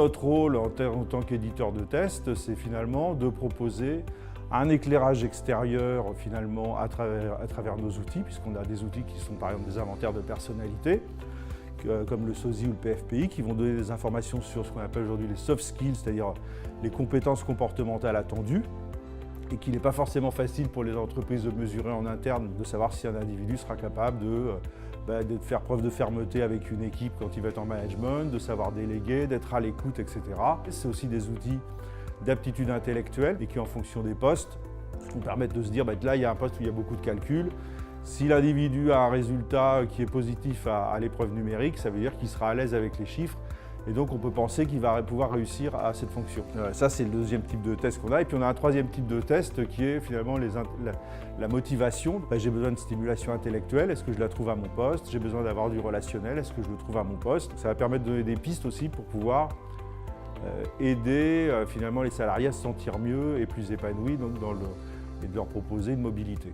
notre rôle en tant qu'éditeur de test, c'est finalement de proposer un éclairage extérieur finalement à travers nos outils, puisqu'on a des outils qui sont par exemple des inventaires de personnalité, comme le SOSI ou le PFPI, qui vont donner des informations sur ce qu'on appelle aujourd'hui les soft skills, c'est-à-dire les compétences comportementales attendues, et qu'il n'est pas forcément facile pour les entreprises de mesurer en interne, de savoir si un individu sera capable de faire preuve de fermeté avec une équipe quand il va être en management, de savoir déléguer, d'être à l'écoute, etc. C'est aussi des outils d'aptitude intellectuelle et qui, en fonction des postes, nous permettent de se dire là, il y a un poste où il y a beaucoup de calculs. Si l'individu a un résultat qui est positif à l'épreuve numérique, ça veut dire qu'il sera à l'aise avec les chiffres. Et donc, on peut penser qu'il va pouvoir réussir à cette fonction. Ça, c'est le deuxième type de test qu'on a. Et puis, on a un troisième type de test qui est finalement la motivation. J'ai besoin de stimulation intellectuelle. Est-ce que je la trouve à mon poste? J'ai besoin d'avoir du relationnel. Est-ce que je le trouve à mon poste? Ça va permettre de donner des pistes aussi pour pouvoir aider finalement les salariés à se sentir mieux et plus épanouis donc et de leur proposer une mobilité.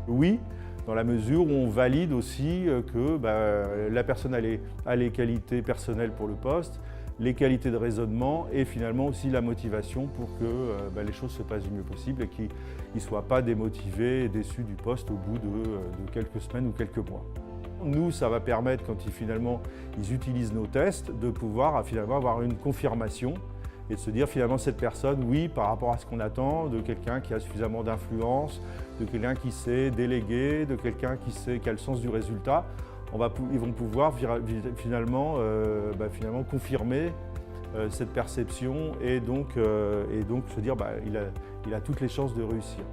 Oui, dans la mesure où on valide aussi que la personne a les qualités personnelles pour le poste, les qualités de raisonnement et finalement aussi la motivation pour que les choses se passent du mieux possible et qu'ils ne soient pas démotivés et déçus du poste au bout de quelques semaines ou quelques mois. Nous, ça va permettre, quand finalement ils utilisent nos tests, de pouvoir finalement avoir une confirmation et de se dire finalement cette personne, oui, par rapport à ce qu'on attend, de quelqu'un qui a suffisamment d'influence, de quelqu'un qui sait déléguer, de quelqu'un qui a le sens du résultat, ils vont pouvoir finalement confirmer cette perception et donc se dire il a toutes les chances de réussir.